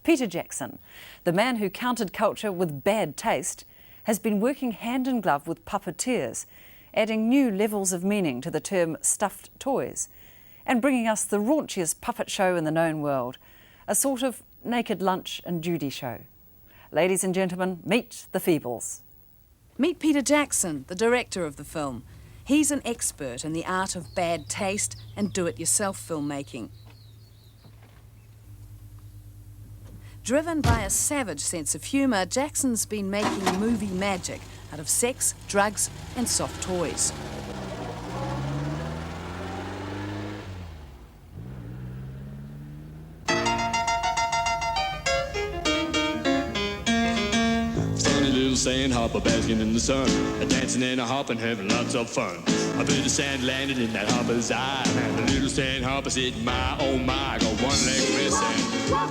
Peter Jackson, the man who countered culture with bad taste, has been working hand in glove with puppeteers, adding new levels of meaning to the term stuffed toys, and bringing us the raunchiest puppet show in the known world, a sort of Naked Lunch and Judy show. Ladies and gentlemen, meet the Feebles. Meet Peter Jackson, the director of the film. He's an expert in the art of bad taste and do-it-yourself filmmaking. Driven by a savage sense of humour, Jackson's been making movie magic out of sex, drugs and soft toys. Funny little sandhopper basking in the sun, a dancing and a hopping, having lots of fun. A bit of sand landed in that hopper's eye, and the little sandhopper said, my, oh my, I got one leg missing. I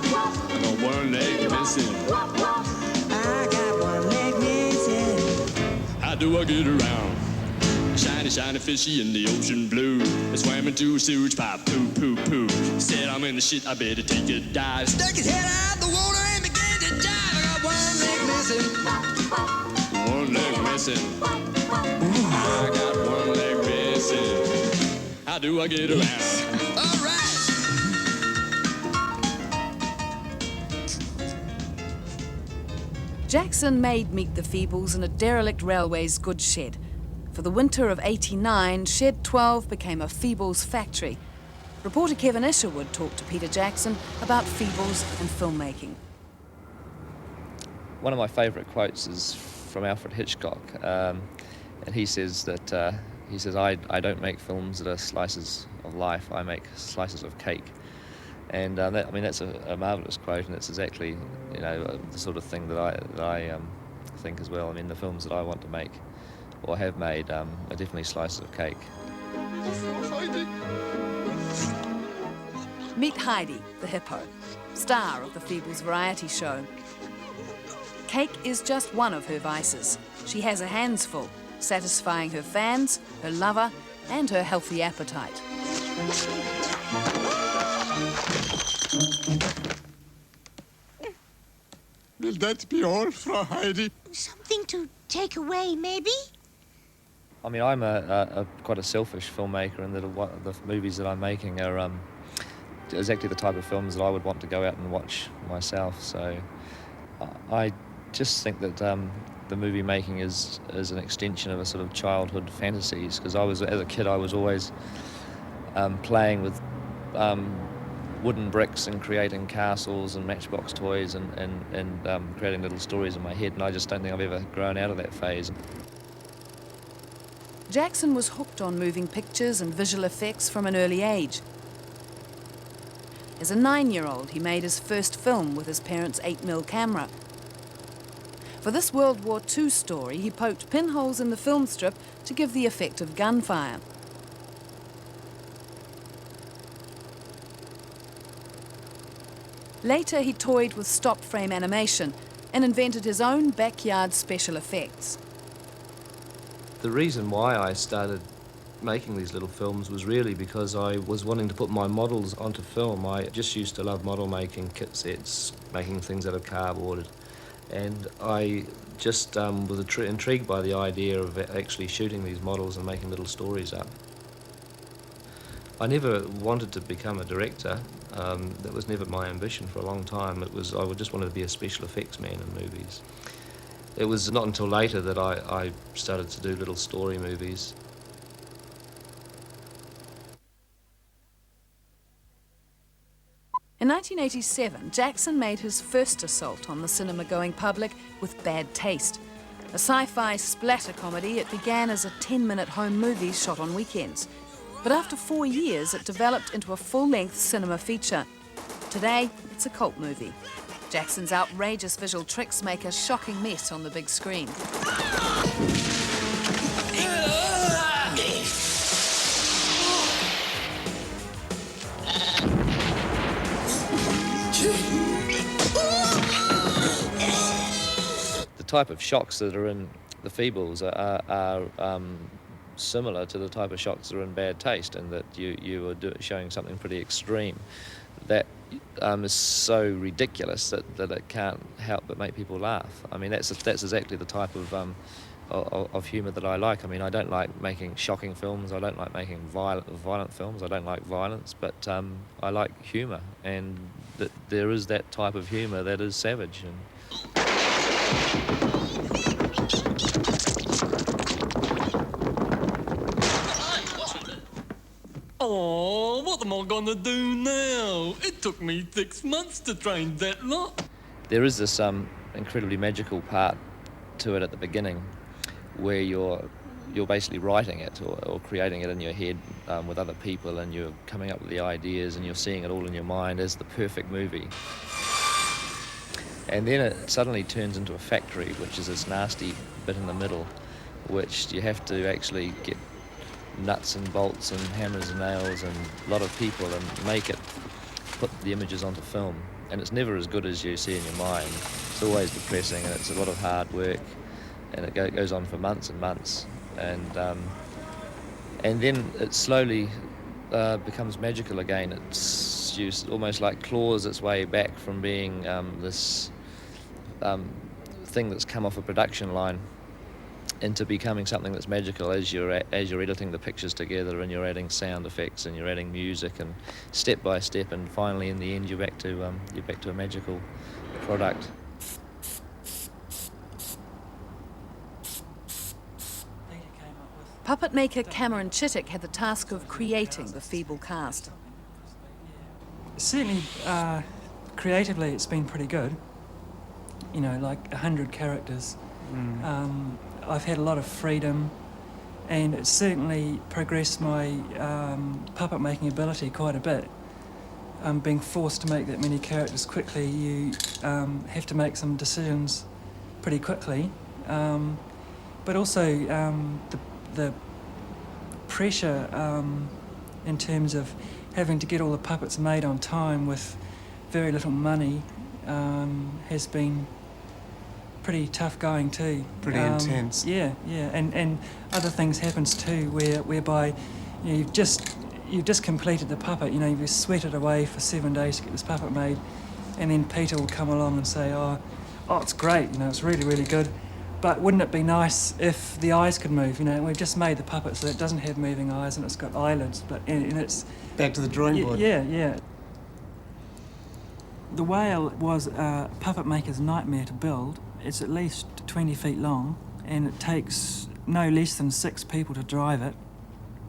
got one leg missing. I got one leg missing. How do I get around? Shiny, shiny fishy in the ocean blue. I swam into a sewage pipe, poo, poo, poo. Said I'm in the shit, I better take a dive. Stuck his head out the water and began to dive. I got one leg missing. One leg missing. I got one leg missing. How do I get around? All right. Jackson made Meet the Feebles in a derelict railway's goods shed. For the winter of '89, Shed 12 became a Feebles factory. Reporter Kevin Isherwood talked to Peter Jackson about Feebles and filmmaking. One of my favourite quotes is from Alfred Hitchcock, and he says that I don't make films that are slices of life. I make slices of cake. And that's a marvellous quote, and it's exactly the sort of thing that I think as well. I mean, the films that I want to make or have made are definitely slices of cake. Meet Heidi, the hippo, star of the Feebles variety show. Cake is just one of her vices. She has her hands full, satisfying her fans, her lover, and her healthy appetite. Will that be all, Frau Heidi? Something to take away, maybe? I mean, I'm quite a selfish filmmaker, and that the movies that I'm making are exactly the type of films that I would want to go out and watch myself. So I just think that the movie making is an extension of a sort of childhood fantasies, because as a kid, I was always playing with wooden bricks and creating castles and matchbox toys and creating little stories in my head, and I just don't think I've ever grown out of that phase. Jackson was hooked on moving pictures and visual effects from an early age. As a 9-year-old, he made his first film with his parents' 8mm camera. For this World War II story, he poked pinholes in the film strip to give the effect of gunfire. Later, he toyed with stop-frame animation and invented his own backyard special effects. The reason why I started making these little films was really because I was wanting to put my models onto film. I just used to love model making, kit sets, making things out of cardboard, and I just was intrigued by the idea of actually shooting these models and making little stories up. I never wanted to become a director. That was never my ambition for a long time. I just wanted to be a special effects man in movies. It was not until later that I started to do little story movies. In 1987, Jackson made his first assault on the cinema-going public with Bad Taste. A sci-fi splatter comedy, it began as a 10-minute home movie shot on weekends. But after 4 years, it developed into a full-length cinema feature. Today, it's a cult movie. Jackson's outrageous visual tricks make a shocking mess on the big screen. The type of shocks that are in the Feebles are similar to the type of shocks that are in Bad Taste, in that you are showing something pretty extreme. that is so ridiculous that it can't help but make people laugh. I mean, that's exactly the type of humour that I like. I mean, I don't like making shocking films. I don't like making violent films. I don't like violence, but I like humour, and that there is that type of humour that is savage. And Oh, what am I gonna do now? It took me 6 months to train that lot. there is this incredibly magical part to it at the beginning, where you're basically writing it or creating it in your head with other people, and you're coming up with the ideas, and you're seeing it all in your mind as the perfect movie. And then it suddenly turns into a factory, which is this nasty bit in the middle, which you have to actually get nuts and bolts and hammers and nails and a lot of people and make it, put the images onto film. And it's never as good as you see in your mind. It's always depressing, and it's a lot of hard work, and it goes on for months and months. And then it slowly becomes magical again. It's almost like claws its way back from being this thing that's come off a production line into becoming something that's magical as you're editing the pictures together, and you're adding sound effects and you're adding music, and step by step, and finally in the end you're back to a magical product. Puppet maker Cameron Chittick had the task of creating the feeble cast. Certainly, creatively it's been pretty good. You know, like 100 characters. I've had a lot of freedom, and it's certainly progressed my puppet making ability quite a bit. Being forced to make that many characters quickly, you have to make some decisions pretty quickly. But also the pressure in terms of having to get all the puppets made on time with very little money has been pretty tough going too. Pretty intense. Yeah, and other things happens too, whereby you've just completed the puppet. You know, you've sweated away for 7 days to get this puppet made, and then Peter will come along and say, "Oh, it's great. You know, it's really, really good. But wouldn't it be nice if the eyes could move? You know, we've just made the puppet so that it doesn't have moving eyes and it's got eyelids, and it's back to the drawing board." Yeah. The whale was a puppet maker's nightmare to build. It's at least 20 feet long, and it takes no less than 6 people to drive it.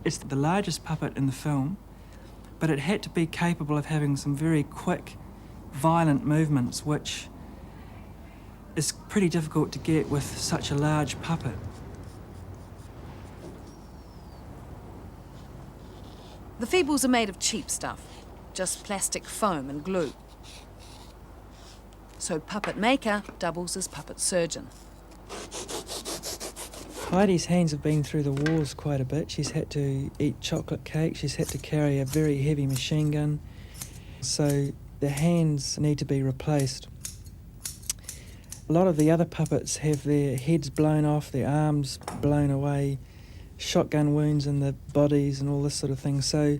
It's the largest puppet in the film, but it had to be capable of having some very quick, violent movements, which is pretty difficult to get with such a large puppet. The Feebles are made of cheap stuff, just plastic foam and glue. So puppet maker doubles as puppet surgeon. Heidi's hands have been through the wars quite a bit. She's had to eat chocolate cake, she's had to carry a very heavy machine gun, so the hands need to be replaced. A lot of the other puppets have their heads blown off, their arms blown away, shotgun wounds in the bodies and all this sort of thing, so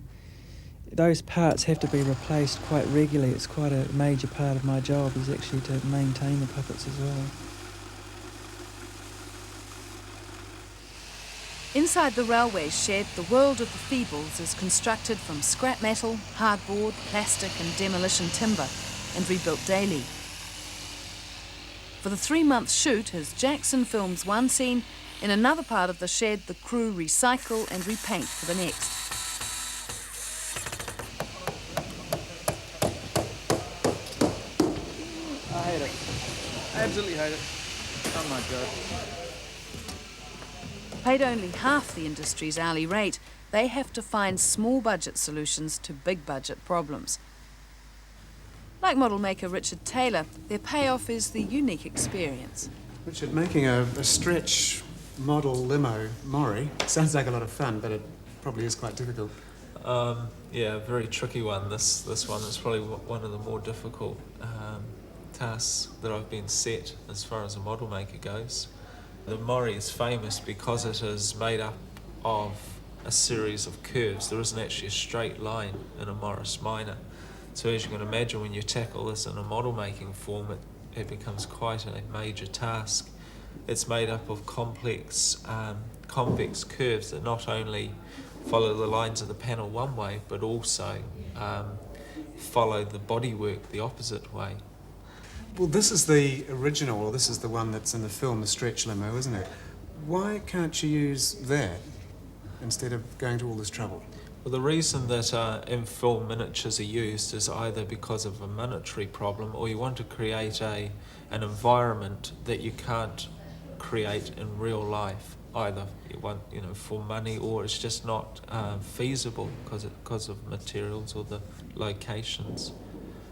those parts have to be replaced quite regularly. It's quite a major part of my job, is actually to maintain the puppets as well. Inside the railway shed, the world of the Feebles is constructed from scrap metal, hardboard, plastic and demolition timber, and rebuilt daily. For the 3-month shoot, as Jackson films one scene, in another part of the shed the crew recycle and repaint for the next. I hate it. I absolutely hate it. Oh my God. Paid only half the industry's hourly rate, they have to find small budget solutions to big budget problems. Like model maker Richard Taylor, their payoff is the unique experience. Richard, making a stretch model limo Maury sounds like a lot of fun, but it probably is quite difficult. Yeah, a very tricky one. This one is probably one of the more difficult tasks that I've been set as far as a model maker goes. The Maury is famous because it is made up of a series of curves. There isn't actually a straight line in a Morris Minor. So as you can imagine, when you tackle this in a model making form, it becomes quite a major task. It's made up of complex convex curves that not only follow the lines of the panel one way, but also follow the bodywork the opposite way. Well, this is the original, or this is the one that's in the film, the stretch limo, isn't it? Why can't you use that instead of going to all this trouble? Well, the reason that in film miniatures are used is either because of a monetary problem, or you want to create an environment that you can't create in real life. Either you want, for money, or it's just not feasible because of materials or the locations.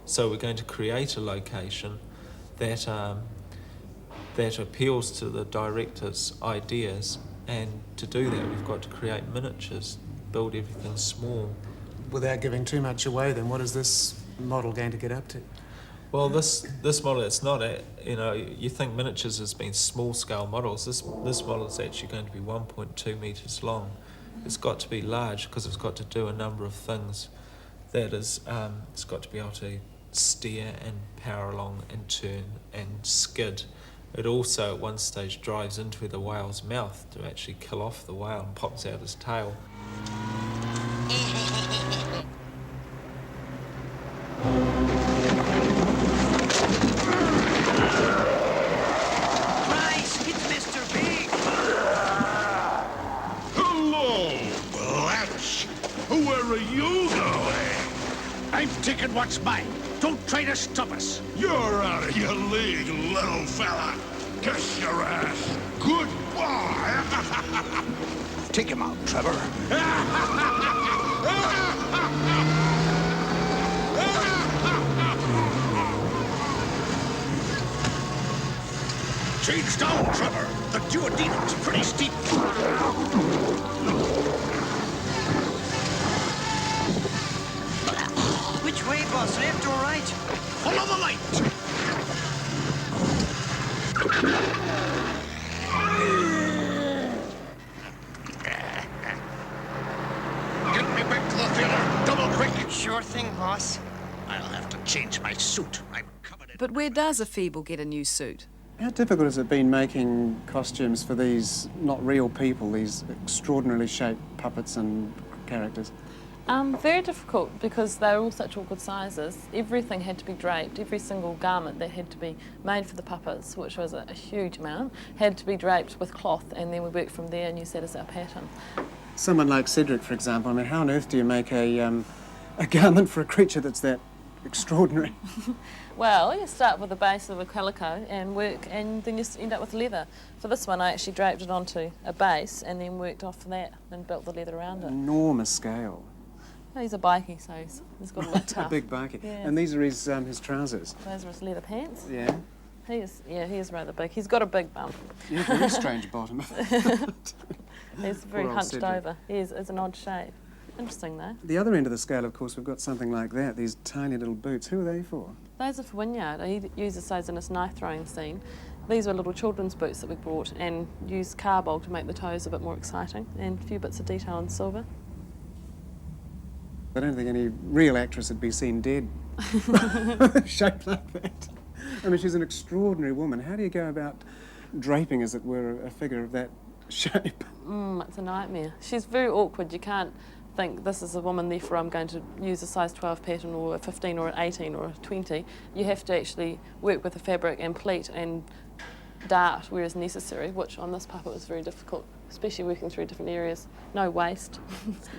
So we're going to create a location that appeals to the director's ideas, and to do that we've got to create miniatures, build everything small. Without giving too much away, then what is this model going to get up to? Well, this model, it's not you think miniatures has been small scale models. This model is actually going to be 1.2 metres long. It's got to be large because it's got to do a number of things. That is, it's got to be able to steer and power along and turn and skid. It also at one stage drives into the whale's mouth to actually kill off the whale and pops out his tail. Christ, it's Mr. Big! Hello, Blatch. Where are you going? I'm taking what's mine. Don't try to stop us. You're out of your league, little fella. Kiss your ass. Goodbye. Take him out, Trevor. Change down, Trevor. The duodenum's pretty steep. Which way, boss? Left or right? Follow the light. Get me back to the theater. Double quick. Sure thing, boss. I'll have to change my suit. I'm covered in... But where does a Feeble get a new suit? How difficult has it been making costumes for these not real people, these extraordinarily shaped puppets and characters? Very difficult because they're all such awkward sizes. Everything had to be draped, every single garment that had to be made for the puppets, which was a huge amount, had to be draped with cloth, and then we worked from there and used that as our pattern. Someone like Cedric, for example, I mean, how on earth do you make a garment for a creature that's that extraordinary? Well, you start with the base of a calico and work, and then you end up with leather. For this one, I actually draped it onto a base and then worked off that and built the leather around it. Enormous scale. Well, he's a bikie, so he's got to look tough. A big bikie. Yeah. And these are his trousers. Those are his leather pants. Yeah. He is rather big. He's got a big bum. Yeah, very strange bottom. He's very Poor old hunched Cedric. over. It's an odd shape. Interesting though. The other end of the scale, of course, we've got something like that, these tiny little boots. Who are they for? Those are for Wynyard. He uses those in his knife throwing scene. These were little children's boots that we brought and used carbol to make the toes a bit more exciting, and a few bits of detail in silver. I don't think any real actress would be seen dead shaped like that. I mean, she's an extraordinary woman. How do you go about draping, as it were, a figure of that shape? It's a nightmare. She's very awkward. You can't think this is a woman, therefore I'm going to use a size 12 pattern or a 15 or an 18 or a 20. You have to actually work with the fabric and pleat and dart where is necessary, which on this puppet was very difficult, especially working through different areas. No waist,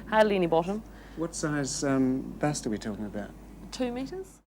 hardly any bottom. What size bust are we talking about? 2 metres.